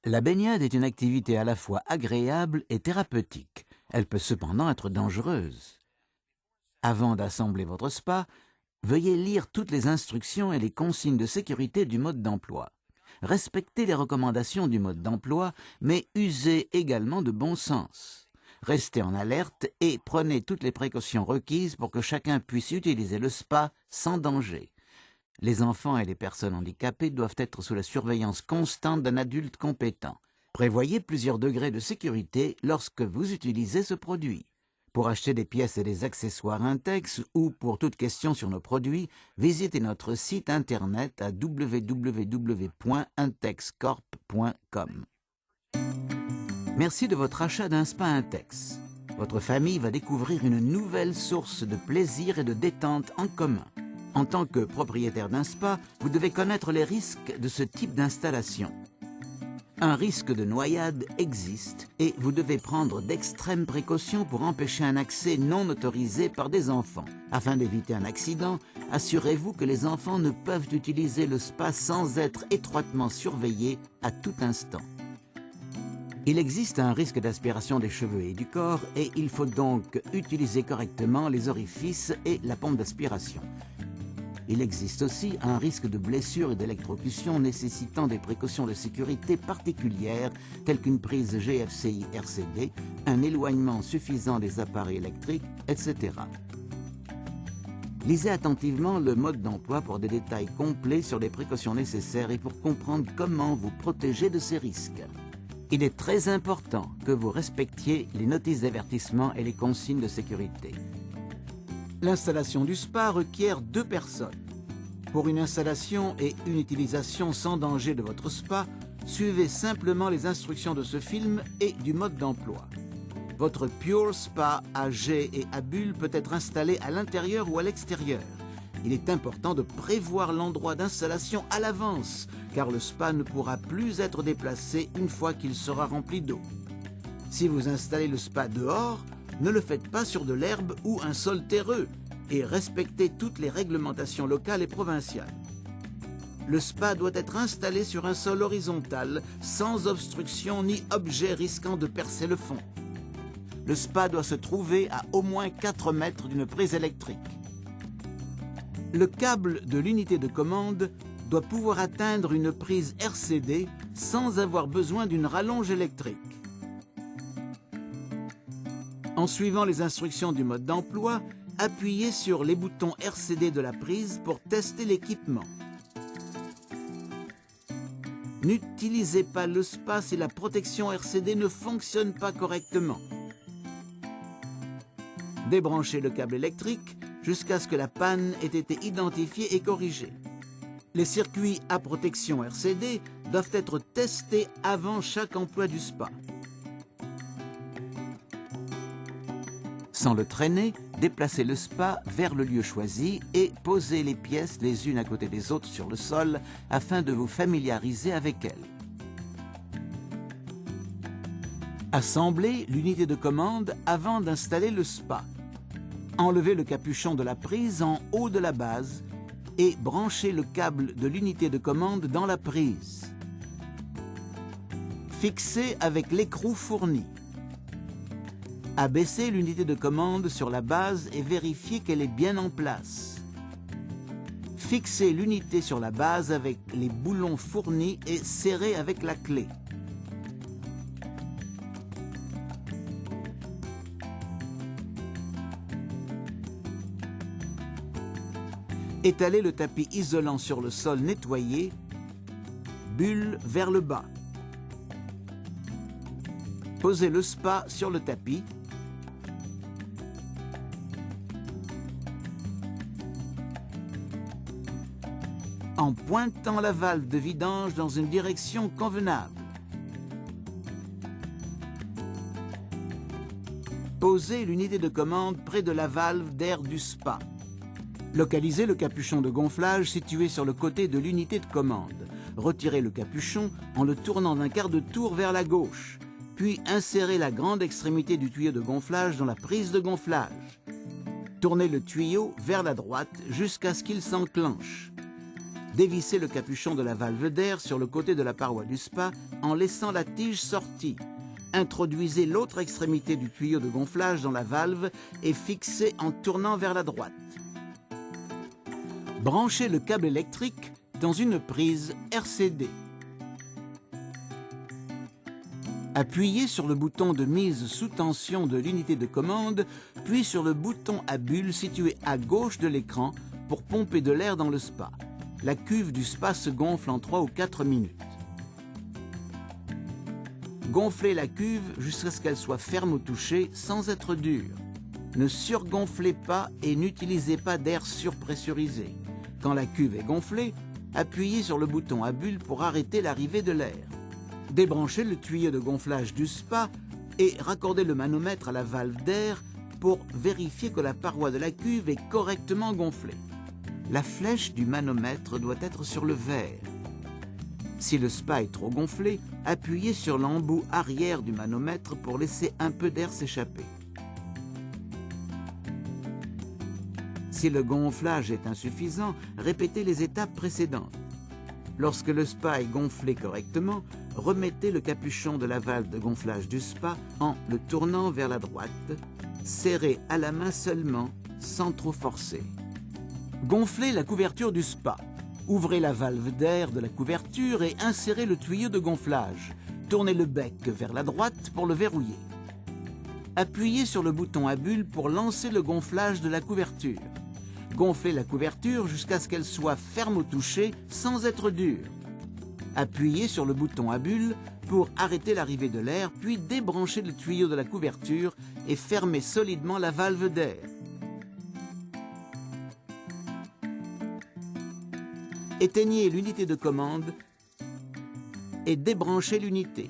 La baignade est une activité à la fois agréable et thérapeutique. Elle peut cependant être dangereuse. Avant d'assembler votre spa, veuillez lire toutes les instructions et les consignes de sécurité du mode d'emploi. Respectez les recommandations du mode d'emploi, mais usez également de bon sens. Restez en alerte et prenez toutes les précautions requises pour que chacun puisse utiliser le spa sans danger. Les enfants et les personnes handicapées doivent être sous la surveillance constante d'un adulte compétent. Prévoyez plusieurs degrés de sécurité lorsque vous utilisez ce produit. Pour acheter des pièces et des accessoires Intex ou pour toute question sur nos produits, visitez notre site internet à www.intexcorp.com. Merci de votre achat d'un spa Intex. Votre famille va découvrir une nouvelle source de plaisir et de détente en commun. En tant que propriétaire d'un spa, vous devez connaître les risques de ce type d'installation. Un risque de noyade existe et vous devez prendre d'extrêmes précautions pour empêcher un accès non autorisé par des enfants. Afin d'éviter un accident, assurez-vous que les enfants ne peuvent utiliser le spa sans être étroitement surveillés à tout instant. Il existe un risque d'aspiration des cheveux et du corps et il faut donc utiliser correctement les orifices et la pompe d'aspiration. Il existe aussi un risque de blessure et d'électrocution nécessitant des précautions de sécurité particulières telles qu'une prise GFCI-RCD, un éloignement suffisant des appareils électriques, etc. Lisez attentivement le mode d'emploi pour des détails complets sur les précautions nécessaires et pour comprendre comment vous protéger de ces risques. Il est très important que vous respectiez les notices d'avertissement et les consignes de sécurité. L'installation du spa requiert 2 personnes. Pour une installation et une utilisation sans danger de votre spa, suivez simplement les instructions de ce film et du mode d'emploi. Votre Pure Spa à jet et à bulles peut être installé à l'intérieur ou à l'extérieur. Il est important de prévoir l'endroit d'installation à l'avance, car le spa ne pourra plus être déplacé une fois qu'il sera rempli d'eau. Si vous installez le spa dehors, ne le faites pas sur de l'herbe ou un sol terreux et respectez toutes les réglementations locales et provinciales. Le spa doit être installé sur un sol horizontal, sans obstruction ni objet risquant de percer le fond. Le spa doit se trouver à au moins 4 mètres d'une prise électrique. Le câble de l'unité de commande doit pouvoir atteindre une prise RCD sans avoir besoin d'une rallonge électrique. En suivant les instructions du mode d'emploi, appuyez sur les boutons RCD de la prise pour tester l'équipement. N'utilisez pas le spa si la protection RCD ne fonctionne pas correctement. Débranchez le câble électrique jusqu'à ce que la panne ait été identifiée et corrigée. Les circuits à protection RCD doivent être testés avant chaque emploi du spa. Sans le traîner, déplacez le spa vers le lieu choisi et posez les pièces les unes à côté des autres sur le sol afin de vous familiariser avec elles. Assemblez l'unité de commande avant d'installer le spa. Enlevez le capuchon de la prise en haut de la base et branchez le câble de l'unité de commande dans la prise. Fixez avec l'écrou fourni. Abaissez l'unité de commande sur la base et vérifiez qu'elle est bien en place. Fixez l'unité sur la base avec les boulons fournis et serrez avec la clé. Étalez le tapis isolant sur le sol nettoyé, bulle vers le bas. Posez le spa sur le tapis. En pointant la valve de vidange dans une direction convenable. Posez l'unité de commande près de la valve d'air du spa. Localisez le capuchon de gonflage situé sur le côté de l'unité de commande. Retirez le capuchon en le tournant d'un quart de tour vers la gauche, puis insérez la grande extrémité du tuyau de gonflage dans la prise de gonflage. Tournez le tuyau vers la droite jusqu'à ce qu'il s'enclenche. Dévissez le capuchon de la valve d'air sur le côté de la paroi du spa en laissant la tige sortie. Introduisez l'autre extrémité du tuyau de gonflage dans la valve et fixez en tournant vers la droite. Branchez le câble électrique dans une prise RCD. Appuyez sur le bouton de mise sous tension de l'unité de commande, puis sur le bouton à bulle situé à gauche de l'écran pour pomper de l'air dans le spa. La cuve du spa se gonfle en 3 ou 4 minutes. Gonflez la cuve jusqu'à ce qu'elle soit ferme au toucher sans être dure. Ne surgonflez pas et n'utilisez pas d'air surpressurisé. Quand la cuve est gonflée, appuyez sur le bouton à bulle pour arrêter l'arrivée de l'air. Débranchez le tuyau de gonflage du spa et raccordez le manomètre à la valve d'air pour vérifier que la paroi de la cuve est correctement gonflée. La flèche du manomètre doit être sur le verre. Si le spa est trop gonflé, appuyez sur l'embout arrière du manomètre pour laisser un peu d'air s'échapper. Si le gonflage est insuffisant, répétez les étapes précédentes. Lorsque le spa est gonflé correctement, remettez le capuchon de la valve de gonflage du spa en le tournant vers la droite. Serrez à la main seulement, sans trop forcer. Gonflez la couverture du spa. Ouvrez la valve d'air de la couverture et insérez le tuyau de gonflage. Tournez le bec vers la droite pour le verrouiller. Appuyez sur le bouton à bulle pour lancer le gonflage de la couverture. Gonflez la couverture jusqu'à ce qu'elle soit ferme au toucher sans être dure. Appuyez sur le bouton à bulle pour arrêter l'arrivée de l'air, puis débranchez le tuyau de la couverture et fermez solidement la valve d'air. Éteignez l'unité de commande et débranchez l'unité.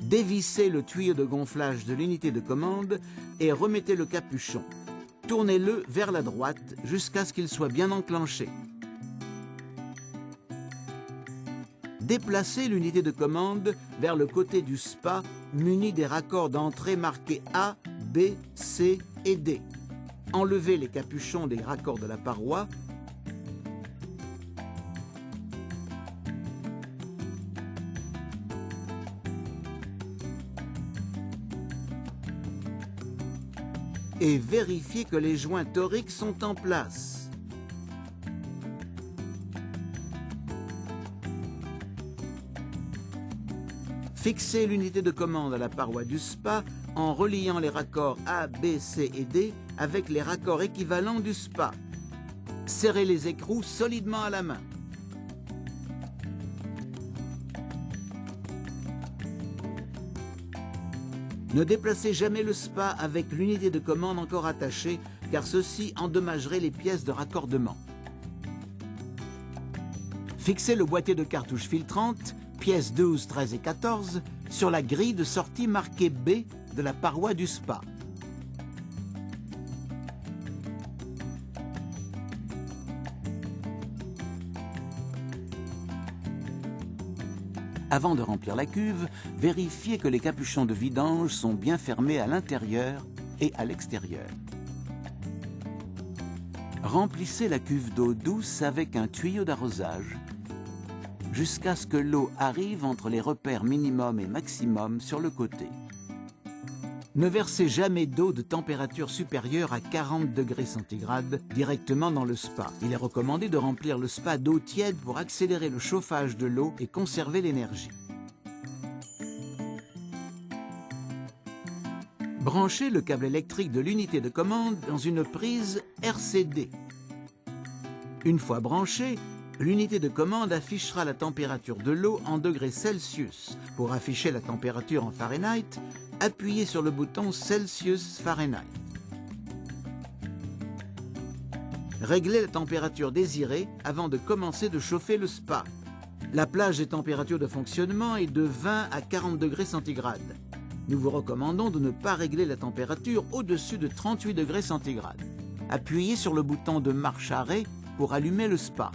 Dévissez le tuyau de gonflage de l'unité de commande et remettez le capuchon. Tournez-le vers la droite jusqu'à ce qu'il soit bien enclenché. Déplacez l'unité de commande vers le côté du spa muni des raccords d'entrée marqués A, B, C et D. Enlevez les capuchons des raccords de la paroi. Et vérifiez que les joints toriques sont en place. Fixez l'unité de commande à la paroi du spa en reliant les raccords A, B, C et D avec les raccords équivalents du spa. Serrez les écrous solidement à la main. Ne déplacez jamais le spa avec l'unité de commande encore attachée, car ceci endommagerait les pièces de raccordement. Fixez le boîtier de cartouches filtrantes, pièces 12, 13 et 14, sur la grille de sortie marquée B de la paroi du spa. Avant de remplir la cuve, vérifiez que les capuchons de vidange sont bien fermés à l'intérieur et à l'extérieur. Remplissez la cuve d'eau douce avec un tuyau d'arrosage jusqu'à ce que l'eau arrive entre les repères minimum et maximum sur le côté. Ne versez jamais d'eau de température supérieure à 40 degrés centigrades directement dans le spa. Il est recommandé de remplir le spa d'eau tiède pour accélérer le chauffage de l'eau et conserver l'énergie. Branchez le câble électrique de l'unité de commande dans une prise RCD. Une fois branché, l'unité de commande affichera la température de l'eau en degrés Celsius. Pour afficher la température en Fahrenheit, appuyez sur le bouton Celsius-Fahrenheit. Réglez la température désirée avant de commencer de chauffer le spa. La plage des températures de fonctionnement est de 20 à 40 degrés centigrades. Nous vous recommandons de ne pas régler la température au-dessus de 38 degrés centigrades. Appuyez sur le bouton de marche-arrêt pour allumer le spa.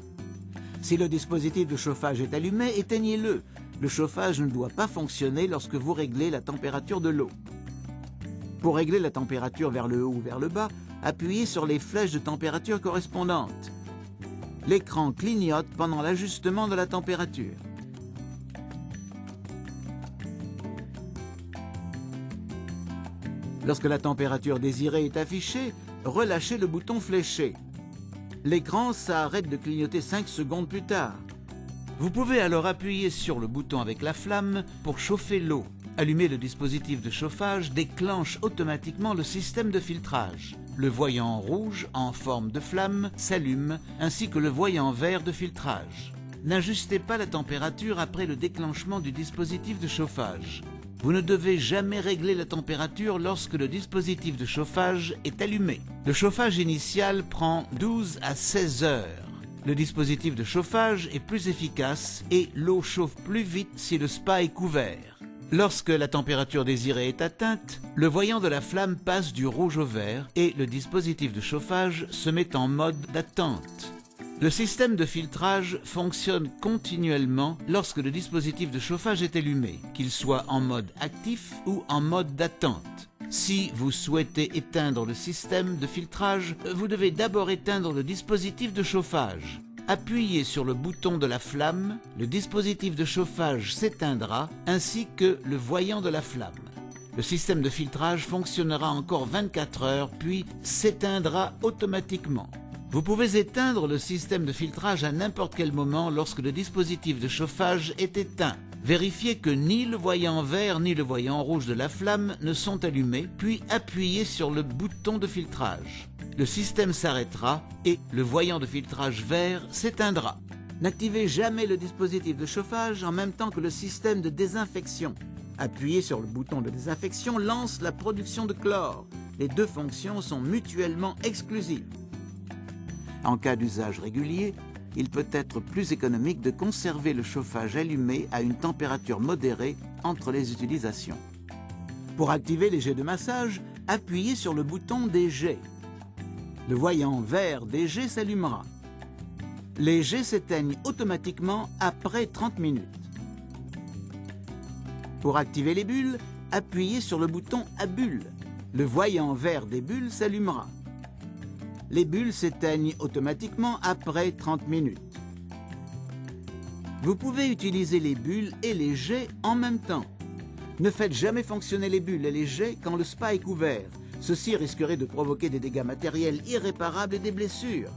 Si le dispositif de chauffage est allumé, éteignez-le. Le chauffage ne doit pas fonctionner lorsque vous réglez la température de l'eau. Pour régler la température vers le haut ou vers le bas, appuyez sur les flèches de température correspondantes. L'écran clignote pendant l'ajustement de la température. Lorsque la température désirée est affichée, relâchez le bouton fléché. L'écran s'arrête de clignoter 5 secondes plus tard. Vous pouvez alors appuyer sur le bouton avec la flamme pour chauffer l'eau. Allumer le dispositif de chauffage déclenche automatiquement le système de filtrage. Le voyant rouge en forme de flamme s'allume, ainsi que le voyant vert de filtrage. N'ajustez pas la température après le déclenchement du dispositif de chauffage. Vous ne devez jamais régler la température lorsque le dispositif de chauffage est allumé. Le chauffage initial prend 12 à 16 heures. Le dispositif de chauffage est plus efficace et l'eau chauffe plus vite si le spa est couvert. Lorsque la température désirée est atteinte, le voyant de la flamme passe du rouge au vert et le dispositif de chauffage se met en mode d'attente. Le système de filtrage fonctionne continuellement lorsque le dispositif de chauffage est allumé, qu'il soit en mode actif ou en mode d'attente. Si vous souhaitez éteindre le système de filtrage, vous devez d'abord éteindre le dispositif de chauffage. Appuyez sur le bouton de la flamme, le dispositif de chauffage s'éteindra ainsi que le voyant de la flamme. Le système de filtrage fonctionnera encore 24 heures puis s'éteindra automatiquement. Vous pouvez éteindre le système de filtrage à n'importe quel moment lorsque le dispositif de chauffage est éteint. Vérifiez que ni le voyant vert ni le voyant rouge de la flamme ne sont allumés, puis appuyez sur le bouton de filtrage. Le système s'arrêtera et le voyant de filtrage vert s'éteindra. N'activez jamais le dispositif de chauffage en même temps que le système de désinfection. Appuyer sur le bouton de désinfection lance la production de chlore. Les deux fonctions sont mutuellement exclusives. En cas d'usage régulier, il peut être plus économique de conserver le chauffage allumé à une température modérée entre les utilisations. Pour activer les jets de massage, appuyez sur le bouton des jets. Le voyant vert des jets s'allumera. Les jets s'éteignent automatiquement après 30 minutes. Pour activer les bulles, appuyez sur le bouton à bulles. Le voyant vert des bulles s'allumera. Les bulles s'éteignent automatiquement après 30 minutes. Vous pouvez utiliser les bulles et les jets en même temps. Ne faites jamais fonctionner les bulles et les jets quand le spa est couvert. Ceci risquerait de provoquer des dégâts matériels irréparables et des blessures.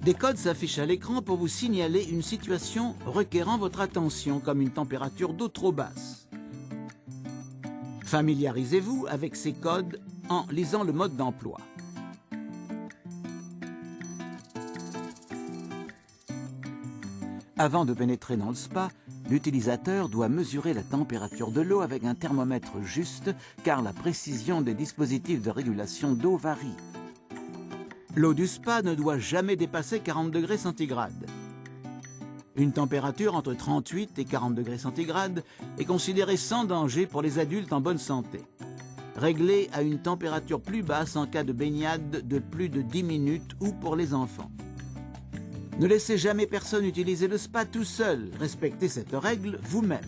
Des codes s'affichent à l'écran pour vous signaler une situation requérant votre attention, comme une température d'eau trop basse. Familiarisez-vous avec ces codes en lisant le mode d'emploi. Avant de pénétrer dans le spa, l'utilisateur doit mesurer la température de l'eau avec un thermomètre juste, car la précision des dispositifs de régulation d'eau varie. L'eau du spa ne doit jamais dépasser 40 degrés centigrades. Une température entre 38 et 40 degrés centigrades est considérée sans danger pour les adultes en bonne santé. Réglée à une température plus basse en cas de baignade de plus de 10 minutes ou pour les enfants. Ne laissez jamais personne utiliser le spa tout seul. Respectez cette règle vous-même.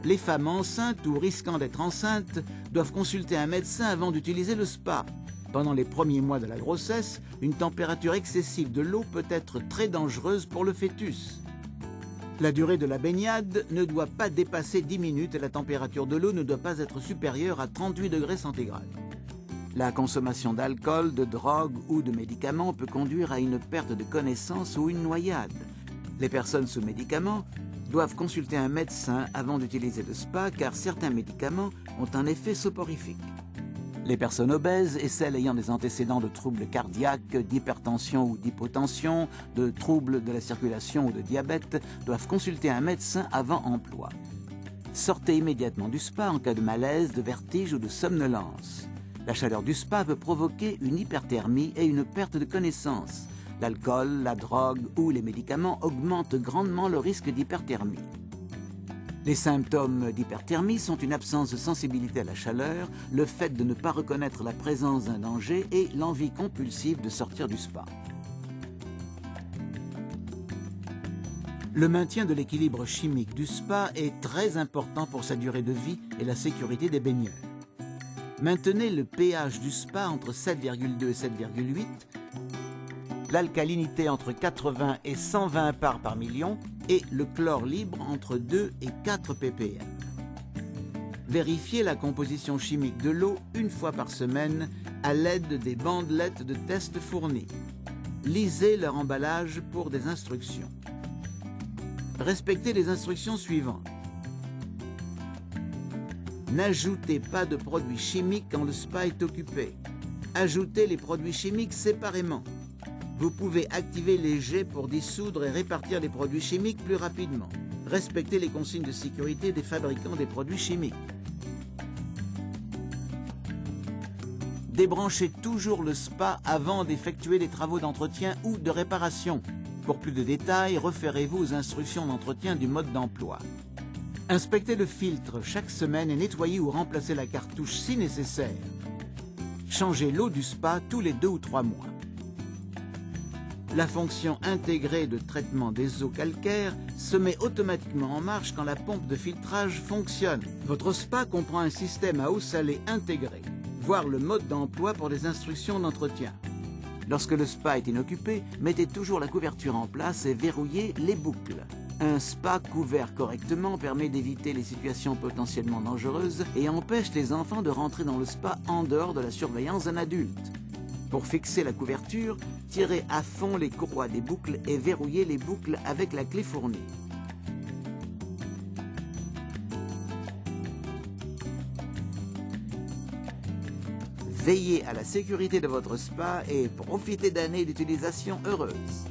Les femmes enceintes ou risquant d'être enceintes doivent consulter un médecin avant d'utiliser le spa. Pendant les premiers mois de la grossesse, une température excessive de l'eau peut être très dangereuse pour le fœtus. La durée de la baignade ne doit pas dépasser 10 minutes et la température de l'eau ne doit pas être supérieure à 38 degrés centigrades. La consommation d'alcool, de drogue ou de médicaments peut conduire à une perte de connaissance ou une noyade. Les personnes sous médicaments doivent consulter un médecin avant d'utiliser le spa car certains médicaments ont un effet soporifique. Les personnes obèses et celles ayant des antécédents de troubles cardiaques, d'hypertension ou d'hypotension, de troubles de la circulation ou de diabète doivent consulter un médecin avant emploi. Sortez immédiatement du spa en cas de malaise, de vertige ou de somnolence. La chaleur du spa peut provoquer une hyperthermie et une perte de connaissance. L'alcool, la drogue ou les médicaments augmentent grandement le risque d'hyperthermie. Les symptômes d'hyperthermie sont une absence de sensibilité à la chaleur, le fait de ne pas reconnaître la présence d'un danger et l'envie compulsive de sortir du spa. Le maintien de l'équilibre chimique du spa est très important pour sa durée de vie et la sécurité des baigneurs. Maintenez le pH du spa entre 7,2 et 7,8, l'alcalinité entre 80 et 120 parts par million et le chlore libre entre 2 et 4 ppm. Vérifiez la composition chimique de l'eau une fois par semaine à l'aide des bandelettes de test fournies. Lisez leur emballage pour des instructions. Respectez les instructions suivantes. N'ajoutez pas de produits chimiques quand le spa est occupé. Ajoutez les produits chimiques séparément. Vous pouvez activer les jets pour dissoudre et répartir les produits chimiques plus rapidement. Respectez les consignes de sécurité des fabricants des produits chimiques. Débranchez toujours le spa avant d'effectuer les travaux d'entretien ou de réparation. Pour plus de détails, référez-vous aux instructions d'entretien du mode d'emploi. Inspectez le filtre chaque semaine et nettoyez ou remplacez la cartouche si nécessaire. Changez l'eau du spa tous les 2 ou 3 mois. La fonction intégrée de traitement des eaux calcaires se met automatiquement en marche quand la pompe de filtrage fonctionne. Votre spa comprend un système à eau salée intégré. Voir le mode d'emploi pour les instructions d'entretien. Lorsque le spa est inoccupé, mettez toujours la couverture en place et verrouillez les boucles. Un spa couvert correctement permet d'éviter les situations potentiellement dangereuses et empêche les enfants de rentrer dans le spa en dehors de la surveillance d'un adulte. Pour fixer la couverture, tirez à fond les courroies des boucles et verrouillez les boucles avec la clé fournie. Veillez à la sécurité de votre spa et profitez d'années d'utilisation heureuse.